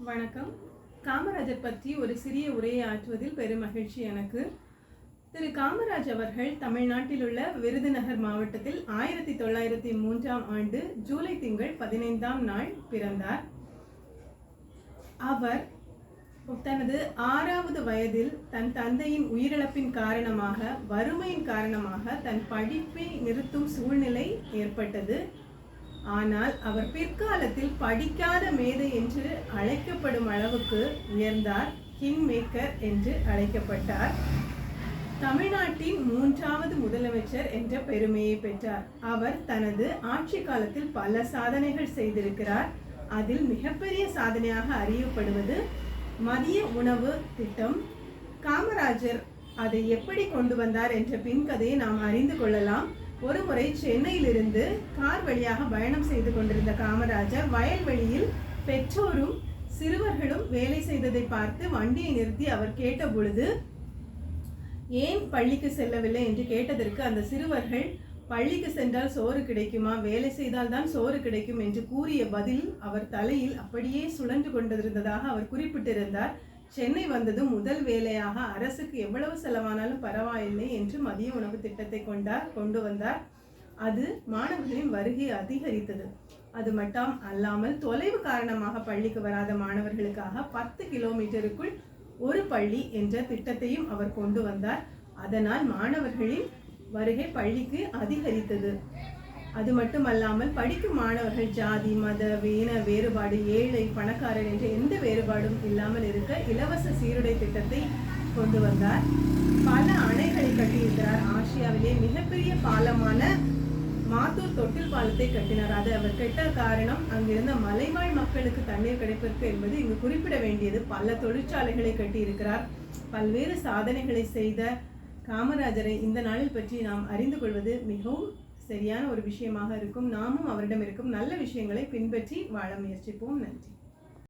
வணக்கம். காமராஜர் பற்றி ஒரு சிறிய உரையை ஆற்றுவதில் பெரும் மகிழ்ச்சி எனக்கு. திரு காமராஜ் அவர்கள் தமிழ்நாட்டில் உள்ள விருதுநகர் மாவட்டத்தில் 1903ஆம் ஆண்டு ஜூலை திங்கள் 15ஆம் நாள் பிறந்தார். அவர் தனது 6வது வயதில் தன் தந்தையின் உயிரிழப்பின் காரணமாக, வறுமையின் காரணமாக தன் படிப்பை நிறுத்தும் சூழ்நிலை ஏற்பட்டது. ஆனால் அவர் பிற்காலத்தில் படிக்காத மேதை என்று அழைக்கப்படும் அளவுக்கு உயர்ந்தார். கிங் மேக்கர் என்று அழைக்கப்பட்டார். தமிழ்நாட்டின் 3வது முதலமைச்சர் என்ற பெருமையை பெற்றார். அவர் தனது ஆட்சி காலத்தில் பல சாதனைகள் செய்திருக்கிறார். அதில் மிகப்பெரிய சாதனையாக அறியப்படுவது மதிய உணவு திட்டம். காமராஜர் அதை எப்படி கொண்டு வந்தார் என்ற பின்கதையை நாம் அறிந்து கொள்ளலாம். ஒருமுறை சென்னையிலிருந்து கார் வழியாக பயணம் செய்து கொண்டிருந்த காமராஜர் வயல்வெளியில் பெற்றோரும் சிறுவர்களும் வேலை செய்ததை பார்த்து வண்டியை நிறுத்தி அவர் கேட்ட பொழுது, ஏன் பள்ளிக்கு செல்லவில்லை என்று கேட்டதற்கு அந்த சிறுவர்கள், பள்ளிக்கு சென்றால் சோறு கிடைக்குமா, வேலை செய்தால் தான் சோறு கிடைக்கும் என்று கூறிய பதில் அவர் தலையில் அப்படியே சுழன்று கொண்டிருந்ததாக அவர் குறிப்பிட்டிருந்தார். சென்னை வந்ததும் முதல் வேலையாக அரசுக்கு எவ்வளவு செலவானாலும் பரவாயில்லை என்று மதிய உணவு திட்டத்தை கொண்டு வந்தார். அது மாணவர்களின் வருகை அதிகரித்தது. அது மட்டும் அல்லாமல் தொலைவு காரணமாக பள்ளிக்கு வராத மாணவர்களுக்காக 10 கிலோமீட்டருக்குள் ஒரு பள்ளி என்ற திட்டத்தையும் அவர் கொண்டு வந்தார். அதனால் மாணவர்களின் வருகை பள்ளிக்கு அதிகரித்தது. அது மட்டுமல்லாமல் படிக்கும் மாணவர்கள் ஜாதி, மத, வேறுபாடு, ஏழை, பணக்காரர் என்ற எந்த வேறுபாடும் இல்லாமல் இருக்க இலவச சீருடை திட்டத்தை கொண்டு வந்தார். பல அணைகளை கட்டியிருக்கிறார். ஆசியாவிலே மிகப்பெரிய பாலமான மாத்தூர் தொட்டில் பாலத்தை கட்டினார். அது அவர் கெட்ட காரணம் அங்கிருந்த மலைவாழ் மக்களுக்கு தண்ணீர் கிடைப்பதற்கு என்பது இங்கு குறிப்பிட வேண்டியது. பல தொழிற்சாலைகளை கட்டியிருக்கிறார். பல்வேறு சாதனைகளை செய்த காமராஜரை இந்த நாளில் பற்றி நாம் அறிந்து கொள்வது மிகவும் சரியான ஒரு விஷயமாக இருக்கும். நாமும் அவரிடம் இருக்கும் நல்ல விஷயங்களை பின்பற்றி வாழ முயற்சிப்போம். நன்றி.